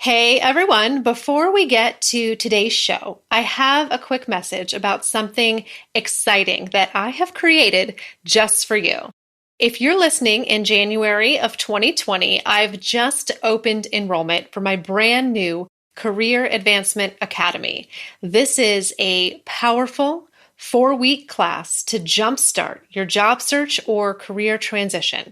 Hey everyone, before we get to today's show, I have a quick message about something exciting that I have created just for you. If you're listening in January of 2020, I've just opened enrollment for my brand new Career Advancement Academy. This is a powerful 4-week class to jumpstart your job search or career transition.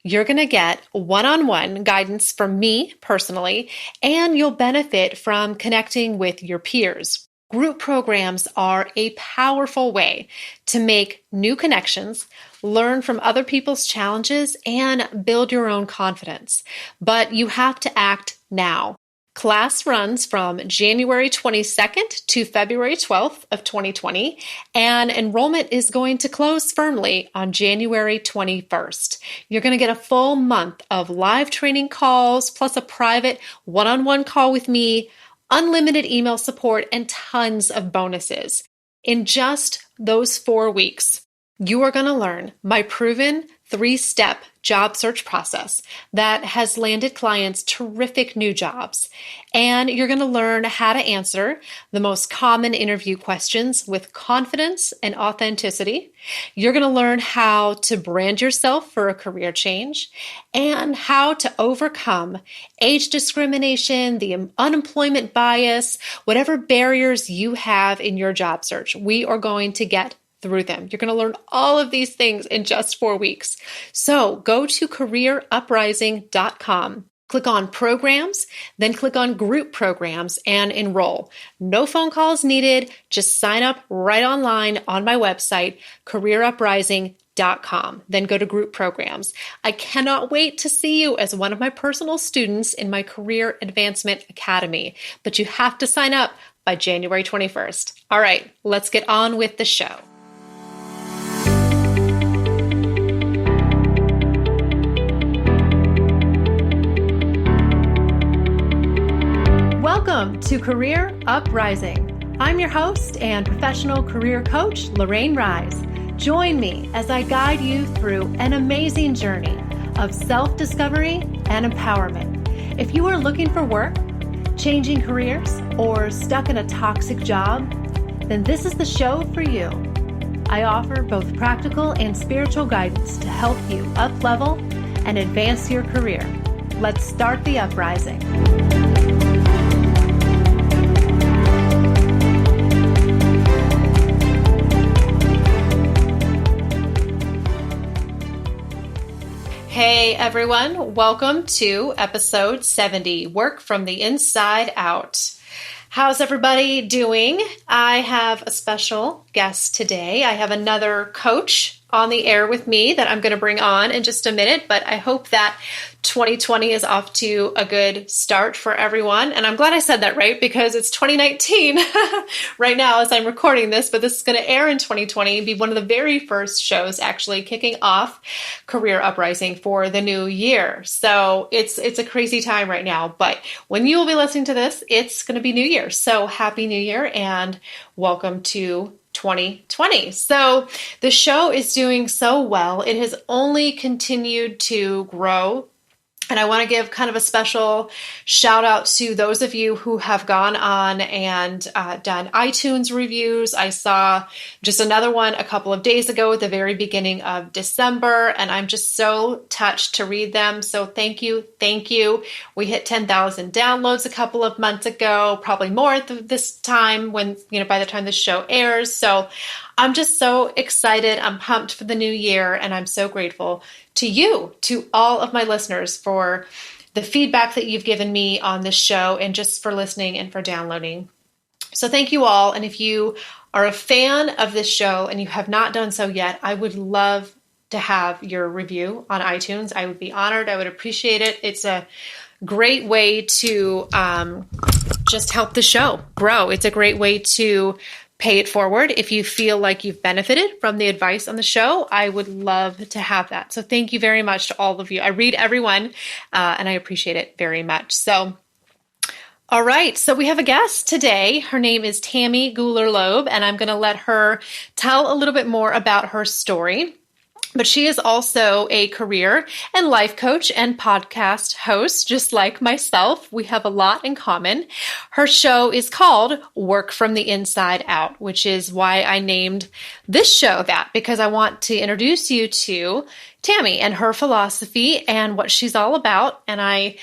You're going to get one-on-one guidance from me personally, and you'll benefit from connecting with your peers. Group programs are a powerful way to make new connections, learn from other people's challenges, and build your own confidence. But you have to act now. Class runs from January 22nd to February 12th of 2020, and enrollment is going to close firmly on January 21st. You're going to get a full month of live training calls, plus a private one-on-one call with me, unlimited email support, and tons of bonuses. In just those 4 weeks, you are going to learn my proven 3-step job search process that has landed clients terrific new jobs. And you're going to learn how to answer the most common interview questions with confidence and authenticity. You're going to learn how to brand yourself for a career change and how to overcome age discrimination, the unemployment bias, whatever barriers you have in your job search. We are going to get through them. You're going to learn all of these things in just 4 weeks. So go to careeruprising.com, click on programs, then click on group programs and enroll. No phone calls needed. Just sign up right online on my website, careeruprising.com. Then go to group programs. I cannot wait to see you as one of my personal students in my Career Advancement Academy, but you have to sign up by January 21st. All right, let's get on with the show. Welcome to Career Uprising. I'm your host and professional career coach, Lorraine Rise. Join me as I guide you through an amazing journey of self-discovery and empowerment. If you are looking for work, changing careers, or stuck in a toxic job, then this is the show for you. I offer both practical and spiritual guidance to help you up-level and advance your career. Let's start the uprising. Hey everyone, welcome to episode 70, Work from the Inside Out. How's everybody doing? I have a special guest today. I have another coach on the air with me that I'm going to bring on in just a minute, but I hope that 2020 is off to a good start for everyone. And I'm glad I said that right, because it's 2019 right now as I'm recording this, but this is going to air in 2020 and be one of the very first shows actually kicking off Career Uprising for the new year. So it's a crazy time right now, but when you will be listening to this, it's going to be New Year. So happy New Year and welcome to 2020. So the show is doing so well. It has only continued to grow. And I want to give kind of a special shout out to those of you who have gone on and done iTunes reviews. I saw just another one a couple of days ago at the very beginning of December, and I'm just so touched to read them. So thank you. Thank you. We hit 10,000 downloads a couple of months ago, probably more at this time when, by the time this show airs. So I'm just so excited. I'm pumped for the new year, and I'm so grateful to you, to all of my listeners, for the feedback that you've given me on this show and just for listening and for downloading. So thank you all. And if you are a fan of this show and you have not done so yet, I would love to have your review on iTunes. I would be honored. I would appreciate it. It's a great way to just help the show grow. It's a great way to pay it forward. If you feel like you've benefited from the advice on the show, I would love to have that. So thank you very much to all of you. I read everyone, and I appreciate it very much. So, all right. So we have a guest today. Her name is Tammy Gooler Loeb, and I'm going to let her tell a little bit more about her story. But she is also a career and life coach and podcast host, just like myself. We have a lot in common. Her show is called Work from the Inside Out, which is why I named this show that, because I want to introduce you to Tammy and her philosophy and what she's all about. And I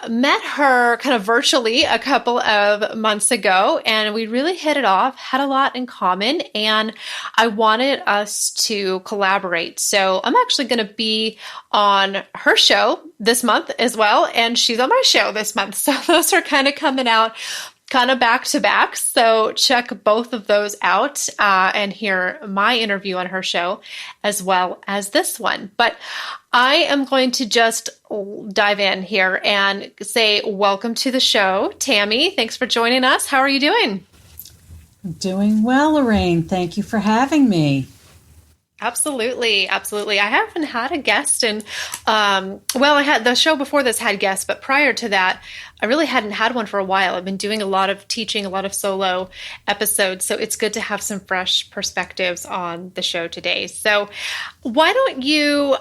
met her kind of virtually a couple of months ago, and we really hit it off, had a lot in common, and I wanted us to collaborate. So I'm actually going to be on her show this month as well, and she's on my show this month. So those are kind of coming out kind of back to back. So check both of those out and hear my interview on her show as well as this one. But I am going to just dive in here and say welcome to the show, Tammy. Thanks for joining us. How are you doing? I'm doing well, Lorraine. Thank you for having me. Absolutely. Absolutely. I haven't had a guest and, I had the show before this had guests, but prior to that, I really hadn't had one for a while. I've been doing a lot of teaching, a lot of solo episodes. So it's good to have some fresh perspectives on the show today. So why don't you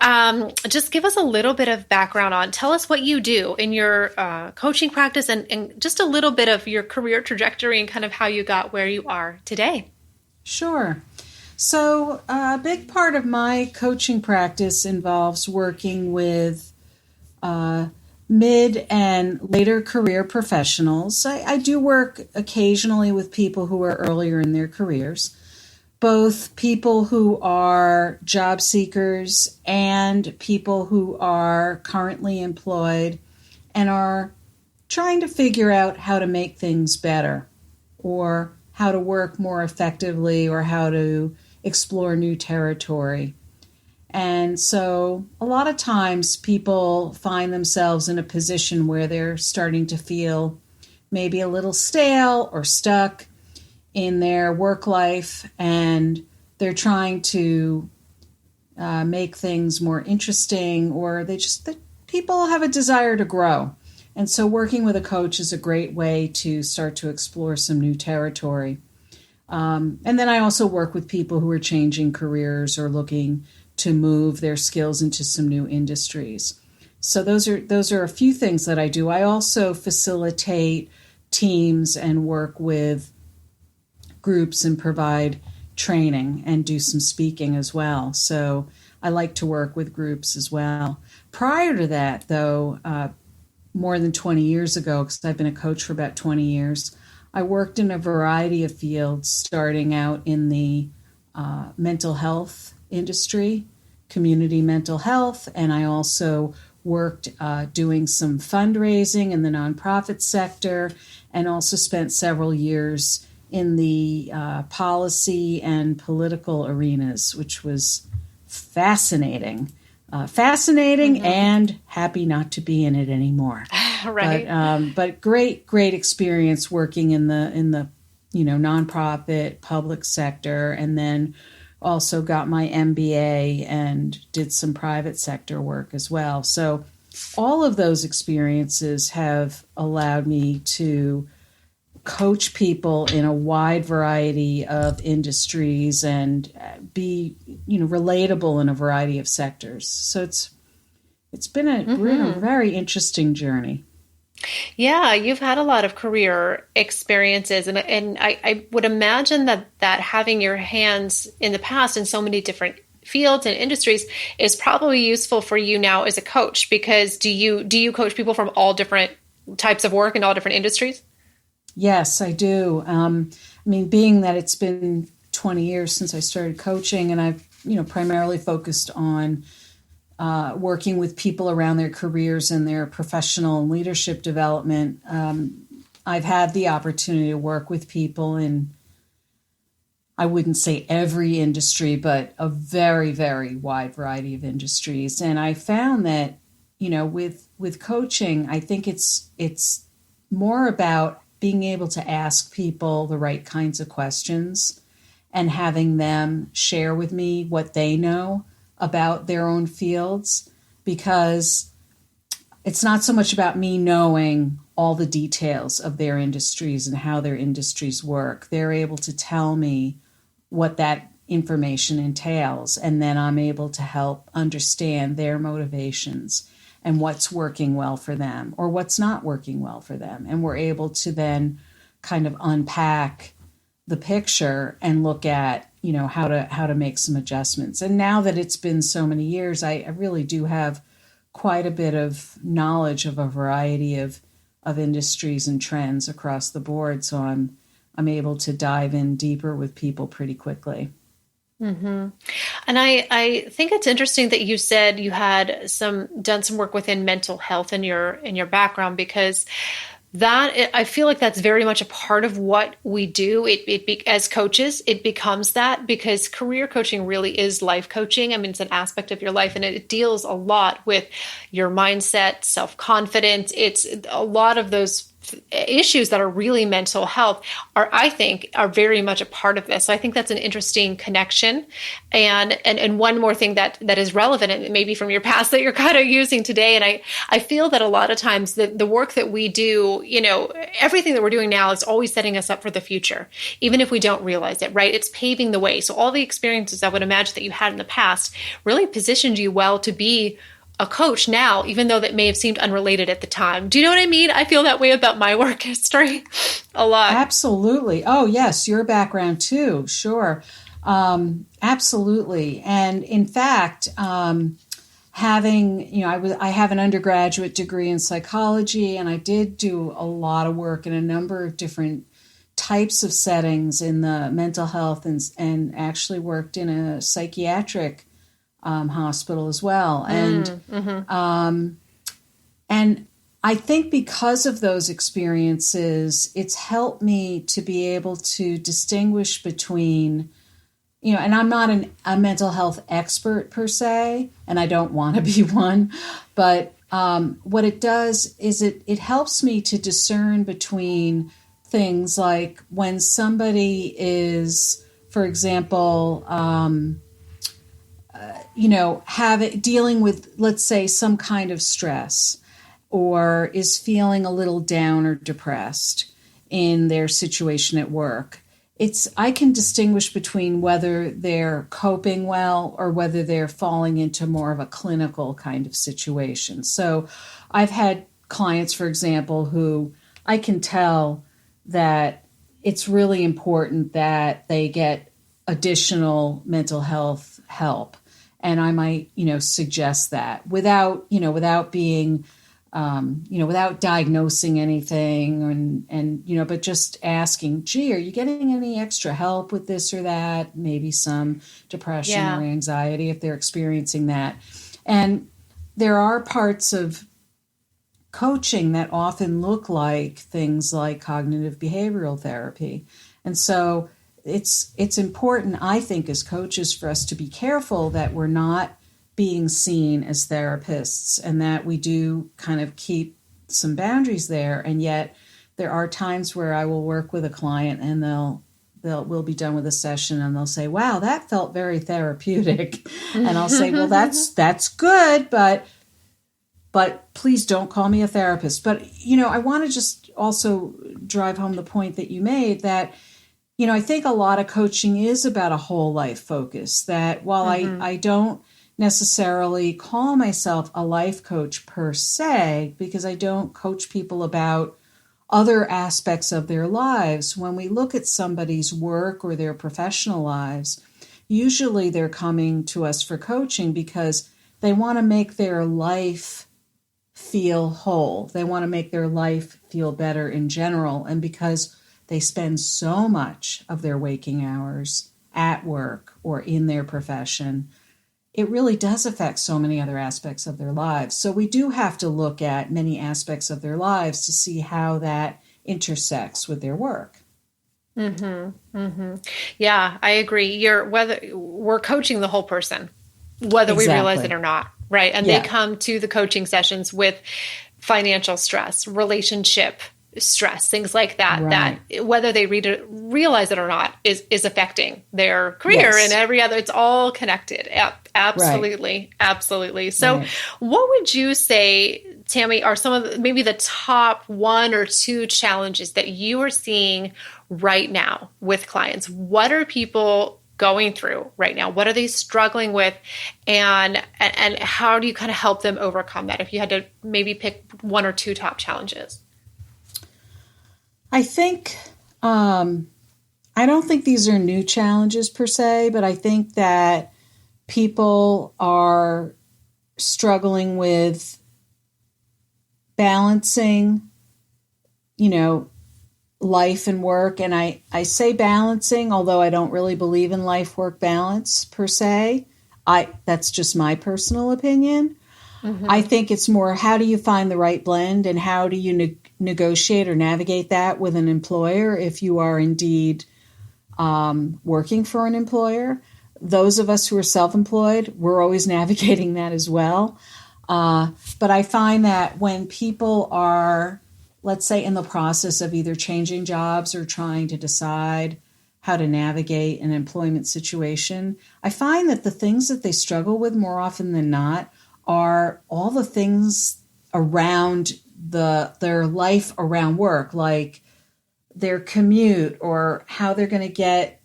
just give us a little bit of background on, tell us what you do in your coaching practice and just a little bit of your career trajectory and kind of how you got where you are today. Sure. So a big part of my coaching practice involves working with mid and later career professionals. I do work occasionally with people who are earlier in their careers, both people who are job seekers and people who are currently employed and are trying to figure out how to make things better or how to work more effectively or how to explore new territory. And so a lot of times people find themselves in a position where they're starting to feel maybe a little stale or stuck in their work life, and they're trying to make things more interesting, or people have a desire to grow. And so working with a coach is a great way to start to explore some new territory. And then I also work with people who are changing careers or looking to move their skills into some new industries. So those are a few things that I do. I also facilitate teams and work with groups and provide training and do some speaking as well. So I like to work with groups as well. Prior to that, though, more than 20 years ago, because I've been a coach for about 20 years, I worked in a variety of fields, starting out in the mental health industry, community mental health, and I also worked doing some fundraising in the nonprofit sector, and also spent several years in the policy and political arenas, which was fascinating. And happy not to be in it anymore. Right. But great experience working in the nonprofit public sector, and then also got my MBA and did some private sector work as well. So all of those experiences have allowed me to coach people in a wide variety of industries and be, relatable in a variety of sectors. So it's been a very interesting journey. Yeah, you've had a lot of career experiences, and I would imagine that having your hands in the past in so many different fields and industries is probably useful for you now as a coach, because do you coach people from all different types of work in all different industries? Yes, I do. Being that it's been 20 years since I started coaching, and I've, primarily focused on working with people around their careers and their professional and leadership development. I've had the opportunity to work with people in, I wouldn't say every industry, but a very, very wide variety of industries. And I found that, with coaching, I think it's more about being able to ask people the right kinds of questions and having them share with me what they know about their own fields, because it's not so much about me knowing all the details of their industries and how their industries work. They're able to tell me what that information entails. And then I'm able to help understand their motivations and what's working well for them or what's not working well for them. And we're able to then kind of unpack the picture and look at, how to make some adjustments. And now that it's been so many years, I really do have quite a bit of knowledge of a variety of industries and trends across the board. So I'm able to dive in deeper with people pretty quickly. Mm-hmm. And I think it's interesting that you said you had done some work within mental health in your background, because I feel like that's very much a part of what we do. As coaches, it becomes that, because career coaching really is life coaching. I mean, it's an aspect of your life, and it deals a lot with your mindset, self-confidence. It's a lot of those issues that are really mental health I think are very much a part of this. So I think that's an interesting connection. And one more thing that is relevant, and maybe from your past, that you're kind of using today. And I feel that a lot of times the work that we do, everything that we're doing now is always setting us up for the future, even if we don't realize it, right? It's paving the way. So all the experiences I would imagine that you had in the past really positioned you well to be a coach now, even though that may have seemed unrelated at the time. Do you know what I mean? I feel that way about my work history a lot. Absolutely. Oh, yes. Your background too. Sure. Absolutely. And in fact, having, I have an undergraduate degree in psychology, and I did do a lot of work in a number of different types of settings in the mental health and actually worked in a psychiatric hospital as well. And I think because of those experiences, it's helped me to be able to distinguish between, and I'm not a mental health expert per se, and I don't want to be one, but what it does is it helps me to discern between things like when somebody is, for example, dealing with, let's say, some kind of stress, or is feeling a little down or depressed in their situation at work. I can distinguish between whether they're coping well or whether they're falling into more of a clinical kind of situation. So I've had clients, for example, who I can tell that it's really important that they get additional mental health help. And I might, suggest that without being, without diagnosing anything and, but just asking, gee, are you getting any extra help with this or that? Maybe some depression or anxiety if they're experiencing that. And there are parts of coaching that often look like things like cognitive behavioral therapy. And so it's important, I think, as coaches, for us to be careful that we're not being seen as therapists, and that we do kind of keep some boundaries there. And yet there are times where I will work with a client and we'll be done with a session and they'll say, wow, that felt very therapeutic. And I'll say, well, that's good, but please don't call me a therapist. But, I want to just also drive home the point that you made that, I think a lot of coaching is about a whole life focus, that while I don't necessarily call myself a life coach per se, because I don't coach people about other aspects of their lives, when we look at somebody's work or their professional lives, usually they're coming to us for coaching because they want to make their life feel whole. They want to make their life feel better in general. And because they spend so much of their waking hours at work or in their profession, it really does affect so many other aspects of their lives. So we do have to look at many aspects of their lives to see how that intersects with their work. Mm-hmm. Mm-hmm. Yeah, I agree. We're coaching the whole person, whether we realize it or not, right? And they come to the coaching sessions with financial stress, relationship stress, things like that, that whether they realize it or not is affecting their career and every other, it's all connected. Absolutely. Absolutely. So what would you say, Tammy, are some of maybe the top one or two challenges that you are seeing right now with clients? What are people going through right now? What are they struggling with? And how do you kind of help them overcome that? If you had to maybe pick one or two top challenges. I think, I don't think these are new challenges per se, but I think that people are struggling with balancing, life and work. And I say balancing, although I don't really believe in life-work balance per se. That's just my personal opinion. Mm-hmm. I think it's more, how do you find the right blend, and how do you negotiate or navigate that with an employer if you are indeed working for an employer. Those of us who are self-employed, we're always navigating that as well. But I find that when people are, let's say, in the process of either changing jobs or trying to decide how to navigate an employment situation, I find that the things that they struggle with more often than not are all the things around their life around work, like their commute, or how they're going to get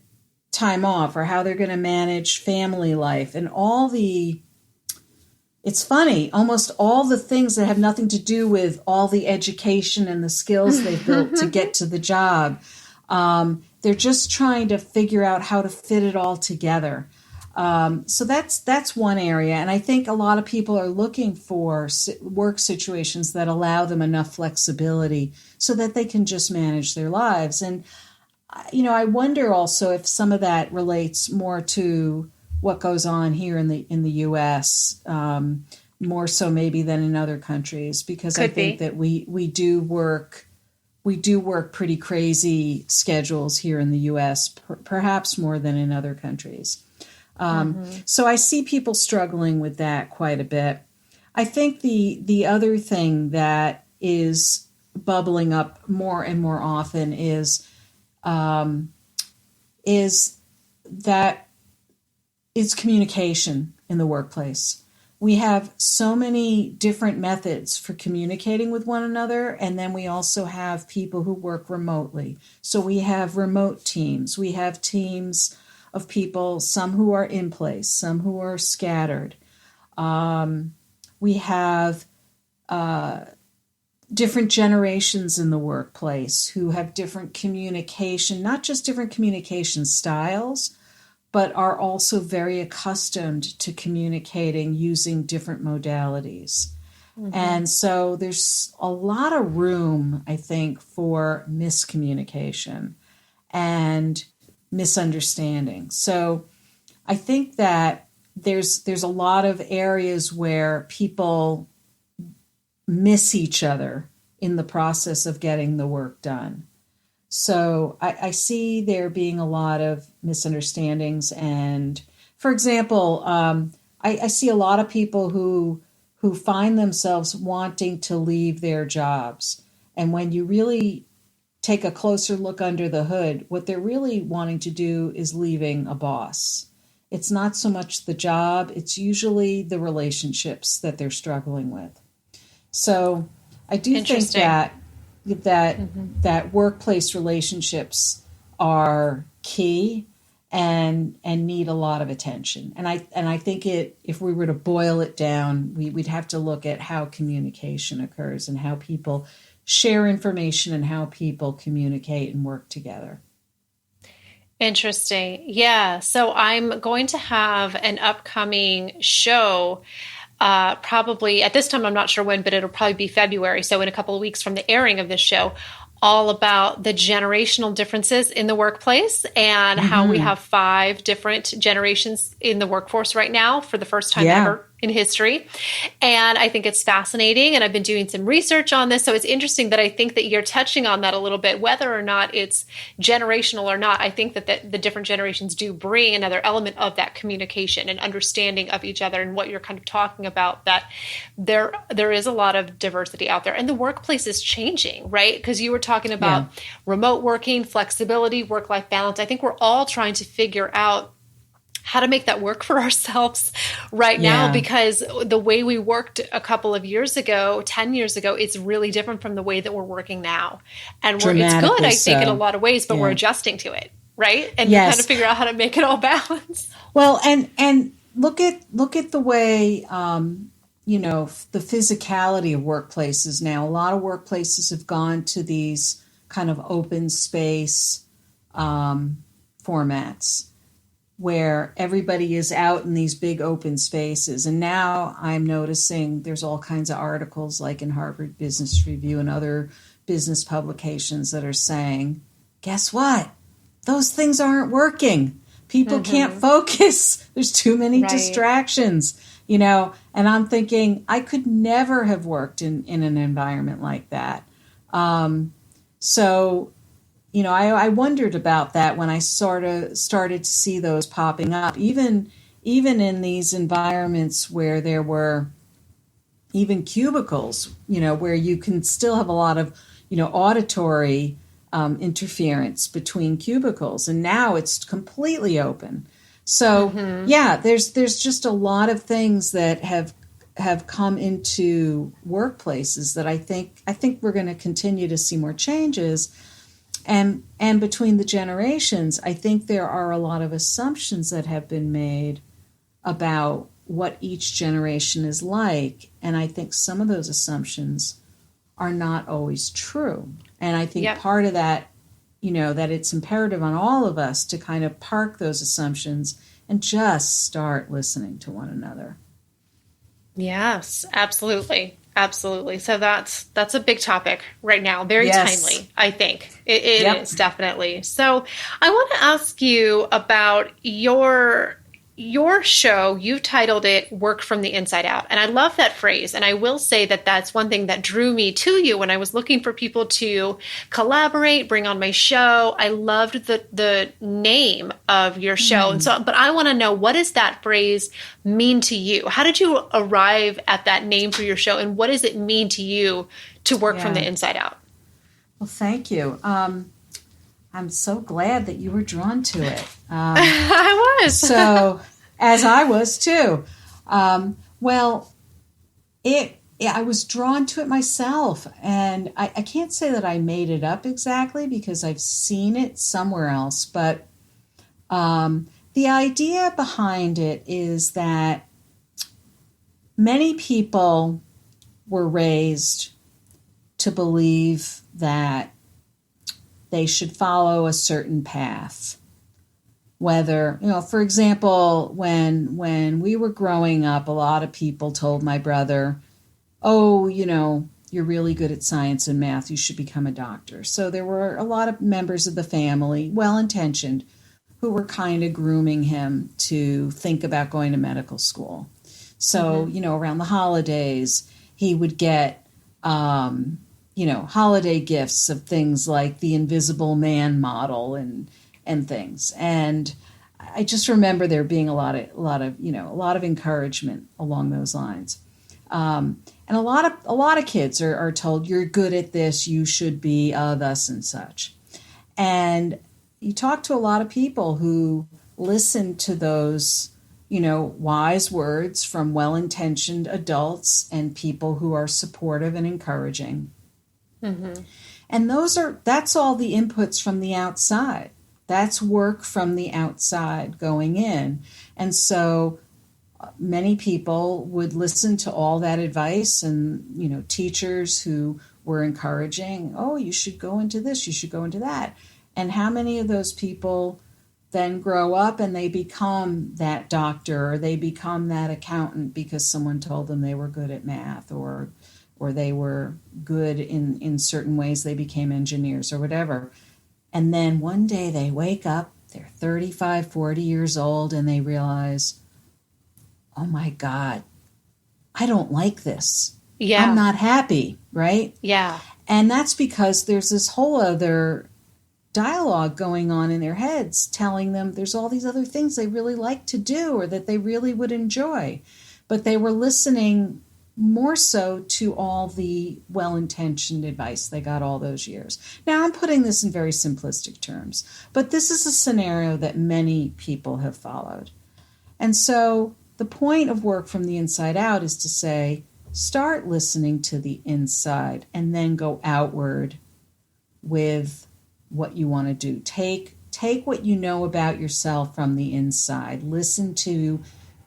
time off, or how they're going to manage family life, and it's funny, almost all the things that have nothing to do with all the education and the skills they've built to get to the job. They're just trying to figure out how to fit it all together. So that's one area. And I think a lot of people are looking for work situations that allow them enough flexibility so that they can just manage their lives. And, I wonder also if some of that relates more to what goes on here in the U.S., more so maybe than in other countries, because I think that we do work pretty crazy schedules here in the U.S., perhaps more than in other countries. So I see people struggling with that quite a bit. I think the other thing that is bubbling up more and more often is communication in the workplace. We have so many different methods for communicating with one another, and then we also have people who work remotely. So we have remote teams. We have teams of people, some who are in place, some who are scattered. We have different generations in the workplace who have different communication, not just different communication styles, but are also very accustomed to communicating using different modalities. Mm-hmm. And so there's a lot of room, I think, for miscommunication and misunderstanding. So I think that there's a lot of areas where people miss each other in the process of getting the work done. So I see there being a lot of misunderstandings. And, for example, I see a lot of people who find themselves wanting to leave their jobs. And when you really take a closer look under the hood, what they're really wanting to do is leaving a boss. It's not so much the job, it's usually the relationships that they're struggling with. So I do think that workplace relationships are key and need a lot of attention. And I think if we were to boil it down, we'd have to look at how communication occurs and how people share information and how people communicate and work together. Interesting. Yeah. So I'm going to have an upcoming show, probably at this time, I'm not sure when, but it'll probably be February. So in a couple of weeks from the airing of this show, all about the generational differences in the workplace and how we have 5 different generations in the workforce right now for the first time ever in history. And I think it's fascinating. And I've been doing some research on this. So it's interesting that I think that you're touching on that a little bit, whether or not it's generational or not. I think that the different generations do bring another element of that communication and understanding of each other, and what you're kind of talking about, that there is a lot of diversity out there. And the workplace is changing, right? Because you were talking about remote working, flexibility, work-life balance. I think we're all trying to figure out how to make that work for ourselves right now, because the way we worked a couple of years ago, 10 years ago, it's really different from the way that we're working now. And it's good, I think, in a lot of ways, but we're adjusting to it. right? And you kind of Yes. figure out how to make it all balance. Well, and look at the way the physicality of workplaces now. A lot of workplaces have gone to these kind of open space formats where everybody is out in these big open spaces. And now I'm noticing there's all kinds of articles like in Harvard Business Review and other business publications that are saying, guess what? Those things aren't working. People can't focus. There's too many distractions, and I'm thinking I could never have worked in an environment like that. So, I wondered about that when I sort of started to see those popping up, even in these environments where there were even cubicles, where you can still have a lot of, auditory interference between cubicles, and now it's completely open. So there's just a lot of things that have come into workplaces that I think we're going to continue to see more changes. And between the generations, I think there are a lot of assumptions that have been made about what each generation is like, and I think some of those assumptions are not always true. And I think part of that, that it's imperative on all of us to kind of park those assumptions and just start listening to one another. Yes, absolutely. Absolutely. So that's a big topic right now. Very timely, I think. It is definitely. So I want to ask you about your show. You titled it Work from the Inside Out. And I love that phrase. And I will say that that's one thing that drew me to you when I was looking for people to collaborate, bring on my show. I loved the name of your show. And so, but I want to know, what does that phrase mean to you? How did you arrive at that name for your show? And what does it mean to you to work from the inside out? Well, thank you. I'm so glad that you were drawn to it. I was. So, as I was too. I was drawn to it myself. And I can't say that I made it up exactly because I've seen it somewhere else. But the idea behind it is that many people were raised to believe that they should follow a certain path. Whether, for example, when we were growing up, a lot of people told my brother, oh, you're really good at science and math, you should become a doctor. So there were a lot of members of the family, well-intentioned, who were kind of grooming him to think about going to medical school. So, around the holidays, he would get holiday gifts of things like the Invisible Man model and things. And I just remember there being a lot of encouragement along those lines. And a lot of kids are told, you're good at this, you should be thus and such. And you talk to a lot of people who listen to those, wise words from well-intentioned adults and people who are supportive and encouraging. And that's all the inputs from the outside. That's work from the outside going in. And so many people would listen to all that advice and, teachers who were encouraging, oh, you should go into this, you should go into that. And how many of those people then grow up and they become that doctor or they become that accountant because someone told them they were good at math or they were good in certain ways, they became engineers or whatever. And then one day they wake up, they're 35, 40 years old, and they realize, oh my God, I don't like this. Yeah. I'm not happy, right? Yeah. And that's because there's this whole other dialogue going on in their heads telling them there's all these other things they really like to do or that they really would enjoy. But they were listening more so to all the well-intentioned advice they got all those years. Now, I'm putting this in very simplistic terms, but this is a scenario that many people have followed. And so the point of work from the inside out is to say, start listening to the inside and then go outward with what you want to do. Take take what you know about yourself from the inside. Listen to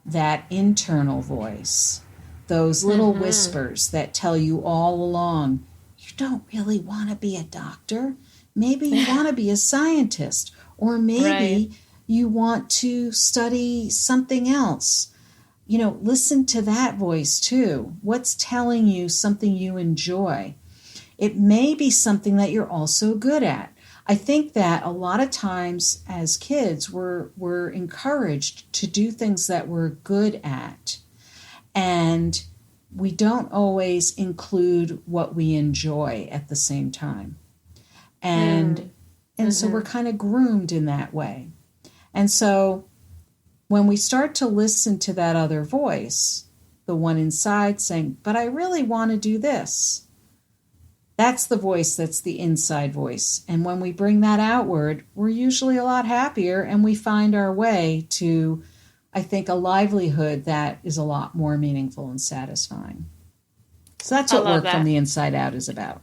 that internal voice, those little whispers that tell you all along, you don't really want to be a doctor. Maybe you want to be a scientist, or maybe you want to study something else. Listen to that voice too. What's telling you something you enjoy? It may be something that you're also good at. I think that a lot of times as kids, we're encouraged to do things that we're good at. And we don't always include what we enjoy at the same time. And so we're kind of groomed in that way. And so when we start to listen to that other voice, the one inside saying, but I really want to do this, that's the voice, that's the inside voice. And when we bring that outward, we're usually a lot happier, and we find our way to, I think, a livelihood that is a lot more meaningful and satisfying. So that's what Work from the Inside Out is about.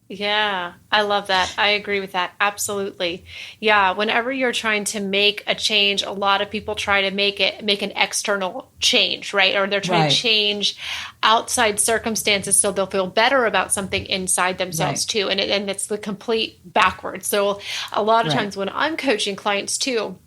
Yeah, I love that. I agree with that. Absolutely. Yeah, whenever you're trying to make a change, a lot of people try to make an external change, right? Or they're trying to change outside circumstances so they'll feel better about something inside themselves too. And it's the complete backwards. So a lot of times when I'm coaching clients too,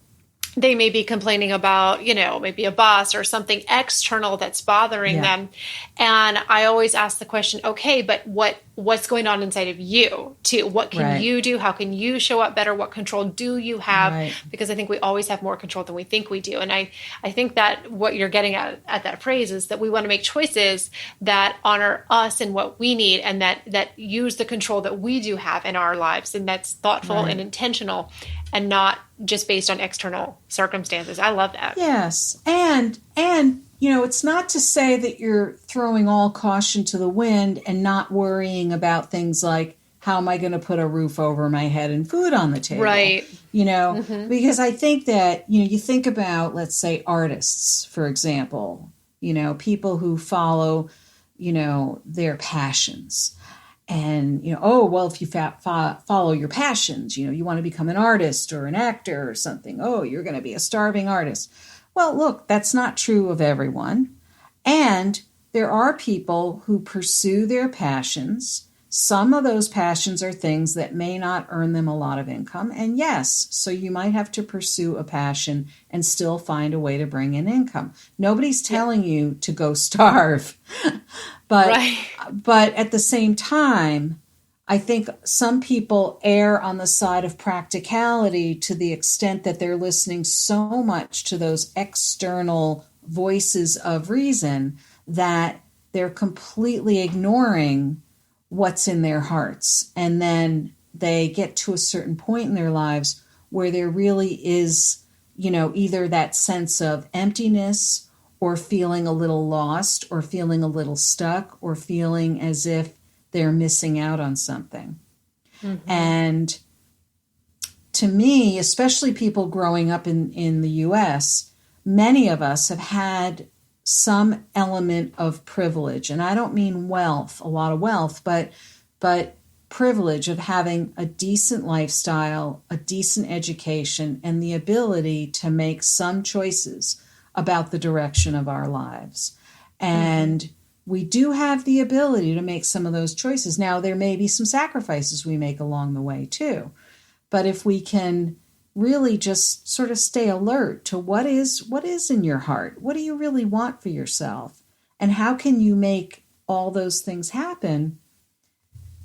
they may be complaining about, maybe a boss or something external that's bothering them. And I always ask the question, okay, but what's going on inside of you too? What can you do? How can you show up better? What control do you have? Because I think we always have more control than we think we do. And I think that what you're getting at that phrase is that we want to make choices that honor us and what we need, and that use the control that we do have in our lives. And that's thoughtful and intentional, and not just based on external circumstances. I love that. Yes. And it's not to say that you're throwing all caution to the wind and not worrying about things like, how am I going to put a roof over my head and food on the table? Right. Because I think that, you think about, let's say, artists, for example, people who follow, their passions. And, if you follow your passions, you want to become an artist or an actor or something. Oh, you're going to be a starving artist. Well, look, that's not true of everyone. And there are people who pursue their passions. Some of those passions are things that may not earn them a lot of income. And yes, so you might have to pursue a passion and still find a way to bring in income. Nobody's telling you to go starve. But at the same time, I think some people err on the side of practicality to the extent that they're listening so much to those external voices of reason that they're completely ignoring what's in their hearts. And then they get to a certain point in their lives where there really is, either that sense of emptiness, or feeling a little lost, or feeling a little stuck, or feeling as if they're missing out on something. And to me, especially people growing up in the U.S., many of us have had some element of privilege. And I don't mean wealth, a lot of wealth, but privilege of having a decent lifestyle, a decent education, and the ability to make some choices about the direction of our lives. And we do have the ability to make some of those choices. Now, there may be some sacrifices we make along the way too. But if we can really just sort of stay alert to what is in your heart, what do you really want for yourself, and how can you make all those things happen,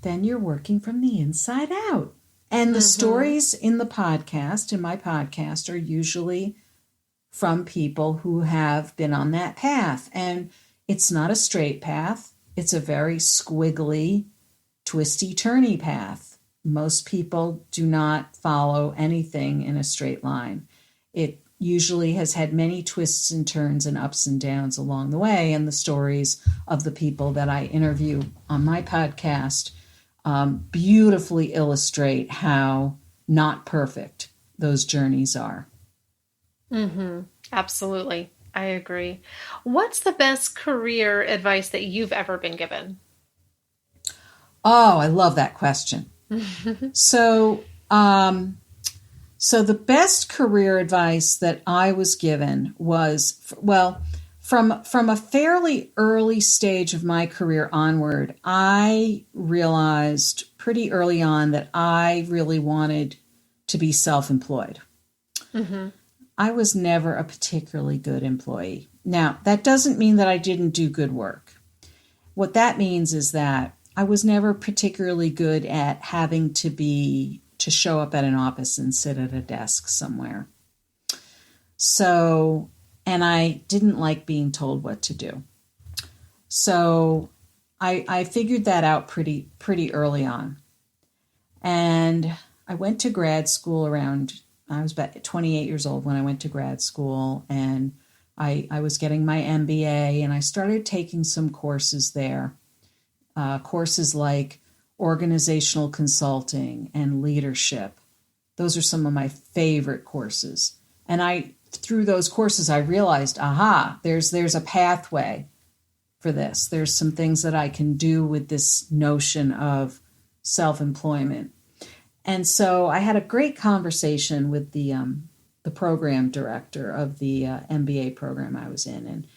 then you're working from the inside out. And the stories in my podcast, are usually from people who have been on that path. And it's not a straight path. It's a very squiggly, twisty, turny path. Most people do not follow anything in a straight line. It usually has had many twists and turns and ups and downs along the way. And the stories of the people that I interview on my podcast beautifully illustrate how not perfect those journeys are. Absolutely. I agree. What's the best career advice that you've ever been given? Oh, I love that question. So So the best career advice that I was given was, well, from a fairly early stage of my career onward, I realized pretty early on that I really wanted to be self-employed. Mm-hmm. I was never a particularly good employee. Now, that doesn't mean that I didn't do good work. What that means is that I was never particularly good at having to show up at an office and sit at a desk somewhere. So, and I didn't like being told what to do. So I figured that out pretty early on. And I went to grad school I was about 28 years old when I went to grad school, and I was getting my MBA, and I started taking some courses there. Courses like organizational consulting and leadership. Those are some of my favorite courses. And through those courses, I realized, there's a pathway for this. There's some things that I can do with this notion of self-employment. And so I had a great conversation with the program director of the MBA program I was in.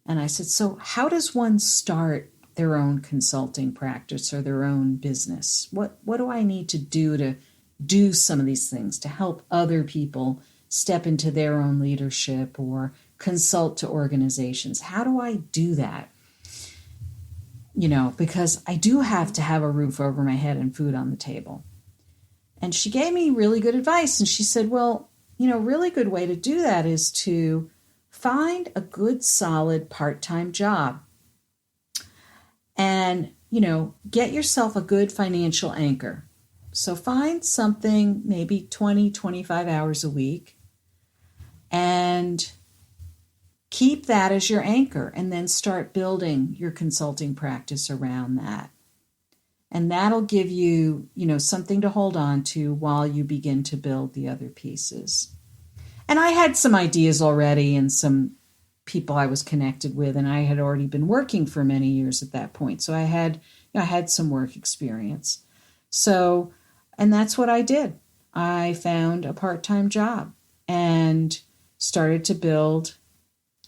And I said, so how does one start their own consulting practice or their own business? What do I need to do some of these things to help other people step into their own leadership or consult to organizations? How do I do that? Because I do have to have a roof over my head and food on the table. And she gave me really good advice. And she said, well, a really good way to do that is to find a good, solid part-time job. And, get yourself a good financial anchor. So find something maybe 20, 25 hours a week and keep that as your anchor, and then start building your consulting practice around that. And that'll give you, something to hold on to while you begin to build the other pieces. And I had some ideas already and some people I was connected with, and I had already been working for many years at that point. So I had some work experience. So, and that's what I did. I found a part-time job and started to build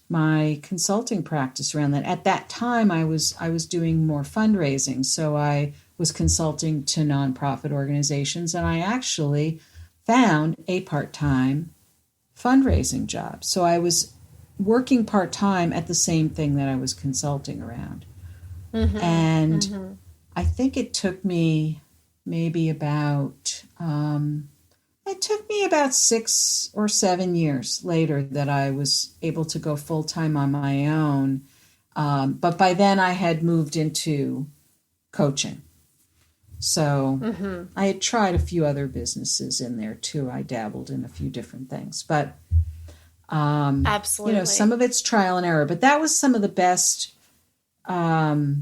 my consulting practice around that. At that time, I was doing more fundraising. So I was consulting to nonprofit organizations, and I actually found a part-time fundraising job. So I was working part-time at the same thing that I was consulting around. Mm-hmm, and I think it took me maybe about 6 or 7 years later that I was able to go full-time on my own. But by then I had moved into coaching. So I had tried a few other businesses in there too. I dabbled in a few different things, but absolutely, some of it's trial and error. But that was some of the best advice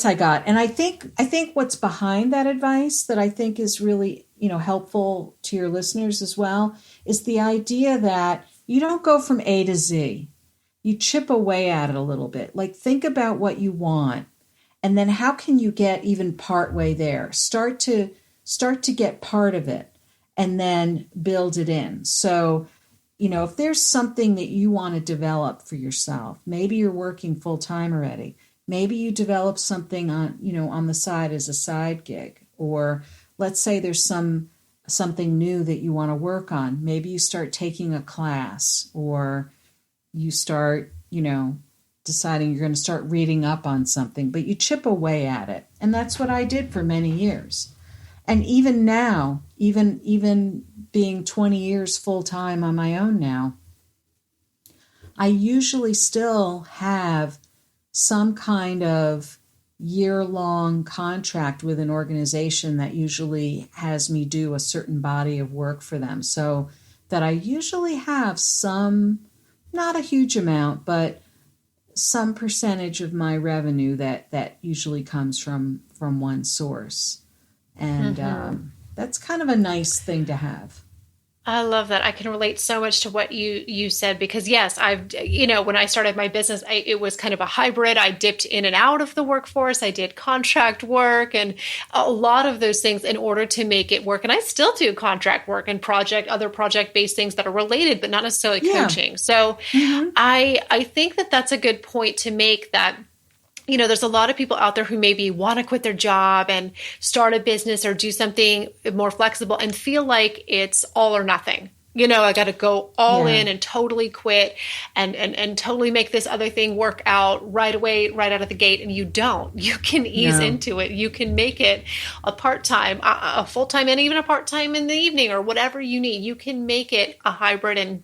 I got. And I think what's behind that advice that I think is really, helpful to your listeners as well is the idea that you don't go from A to Z. You chip away at it a little bit. Like, think about what you want. And then how can you get even part way there? Start to get part of it and then build it in. So, if there's something that you want to develop for yourself, maybe you're working full time already. Maybe you develop something on the side as a side gig, or let's say there's something new that you want to work on. Maybe you start taking a class, or you start, deciding you're going to start reading up on something, but you chip away at it. And that's what I did for many years. And even now, even being 20 years full time on my own now, I usually still have some kind of year-long contract with an organization that usually has me do a certain body of work for them. So that I usually have some, not a huge amount, but some percentage of my revenue that usually comes from one source. And that's kind of a nice thing to have. I love that. I can relate so much to what you said because yes, when I started my business, it was kind of a hybrid. I dipped in and out of the workforce. I did contract work and a lot of those things in order to make it work. And I still do contract work and other project-based things that are related, but not necessarily coaching. So I think that that's a good point to make that. There's a lot of people out there who maybe want to quit their job and start a business or do something more flexible and feel like it's all or nothing. I got to go all in and totally quit and totally make this other thing work out right away, right out of the gate. And you don't. You can ease into it. You can make it a part-time, a full-time, and even a part-time in the evening or whatever you need. You can make it a hybrid and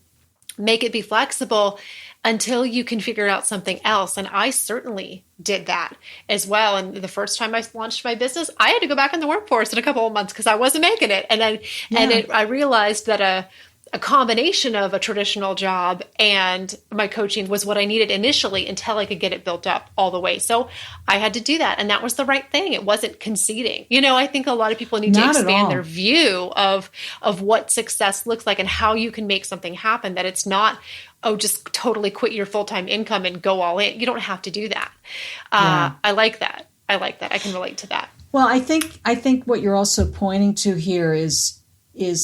make it be flexible until you can figure out something else. And I certainly did that as well. And the first time I launched my business, I had to go back in the workforce in a couple of months because I wasn't making it. And then I realized that a combination of a traditional job and my coaching was what I needed initially until I could get it built up all the way. So I had to do that. And that was the right thing. It wasn't conceding. I think a lot of people need to expand their view of what success looks like and how you can make something happen, that it's not, just totally quit your full-time income and go all in. You don't have to do that. I like that. I can relate to that. Well, I think what you're also pointing to here is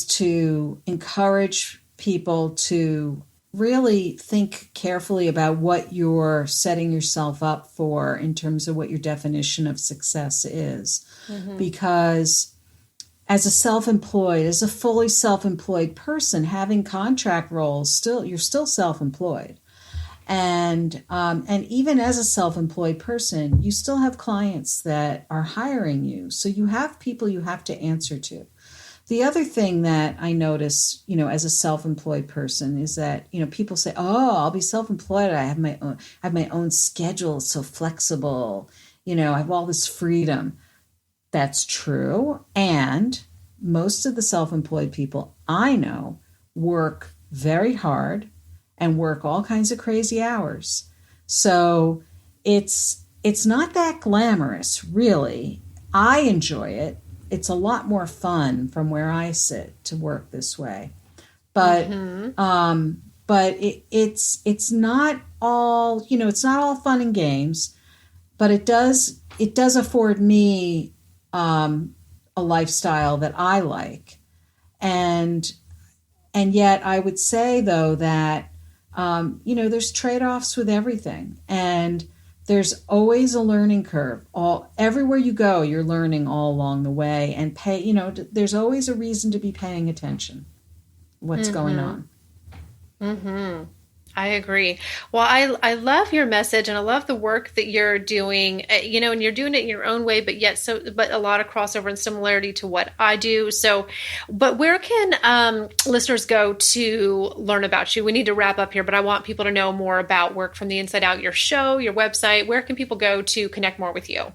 to encourage people to really think carefully about what you're setting yourself up for in terms of what your definition of success is. Because as a fully self-employed person, having contract roles, you're still self-employed. And even as a self-employed person, you still have clients that are hiring you. So you have people you have to answer to. The other thing that I notice, as a self-employed person is that, people say, "Oh, I'll be self-employed. I have my own schedule. It's so flexible. I have all this freedom." That's true. And most of the self-employed people I know work very hard and work all kinds of crazy hours. So it's not that glamorous, really. I enjoy it. It's a lot more fun from where I sit to work this way. But it's not all, it's not all fun and games, but it does afford me a lifestyle that I like. And yet I would say though that there's trade-offs with everything, and there's always a learning curve. Everywhere you go, you're learning all along the way, and there's always a reason to be paying attention. What's going on? I agree. Well, I love your message, and I love the work that you're doing, and you're doing it in your own way, but a lot of crossover and similarity to what I do. So, but where can listeners go to learn about you? We need to wrap up here, but I want people to know more about Work from the Inside Out, your show, your website. Where can people go to connect more with you?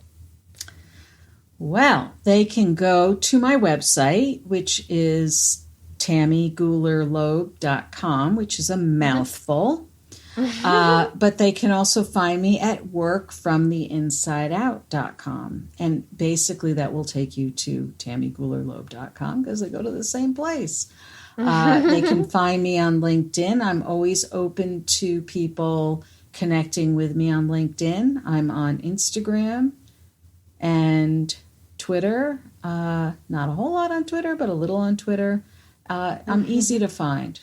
Well, they can go to my website, which is TammyGoolerLoeb.com, which is a mouthful. But they can also find me at WorkFromTheInsideOut.com. And basically that will take you to TammyGoolerLoeb.com because they go to the same place. They can find me on LinkedIn. I'm always open to people connecting with me on LinkedIn. I'm on Instagram and Twitter. Not a whole lot on Twitter, but a little on Twitter. I'm easy to find,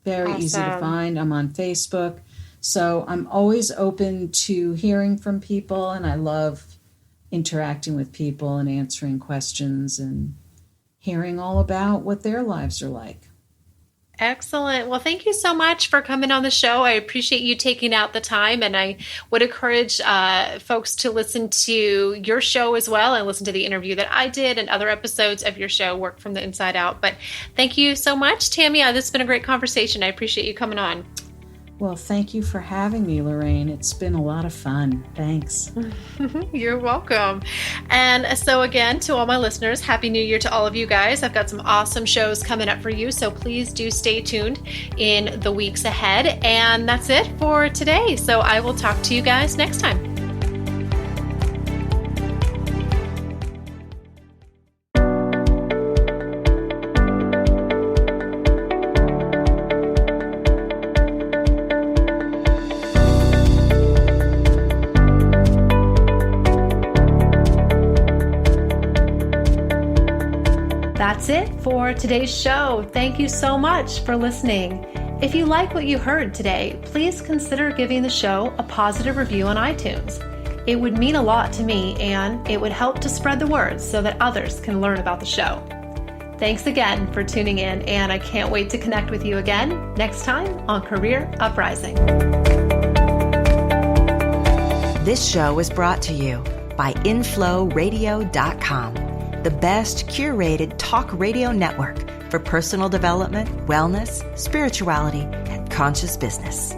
very easy to find. I'm on Facebook. So I'm always open to hearing from people, and I love interacting with people and answering questions and hearing all about what their lives are like. Excellent. Well, thank you so much for coming on the show. I appreciate you taking out the time, and I would encourage folks to listen to your show as well and listen to the interview that I did and other episodes of your show, Work from the Inside Out. But thank you so much, Tammy. This has been a great conversation. I appreciate you coming on. Well, thank you for having me, Lorraine. It's been a lot of fun. Thanks. You're welcome. And so again, to all my listeners, Happy New Year to all of you guys. I've got some awesome shows coming up for you, so please do stay tuned in the weeks ahead. And that's it for today. So I will talk to you guys next time. That's it for today's show. Thank you so much for listening. If you like what you heard today, please consider giving the show a positive review on iTunes. It would mean a lot to me, and it would help to spread the word so that others can learn about the show. Thanks again for tuning in, and I can't wait to connect with you again next time on Career Uprising. This show was brought to you by InflowRadio.com, the best curated talk radio network for personal development, wellness, spirituality, and conscious business.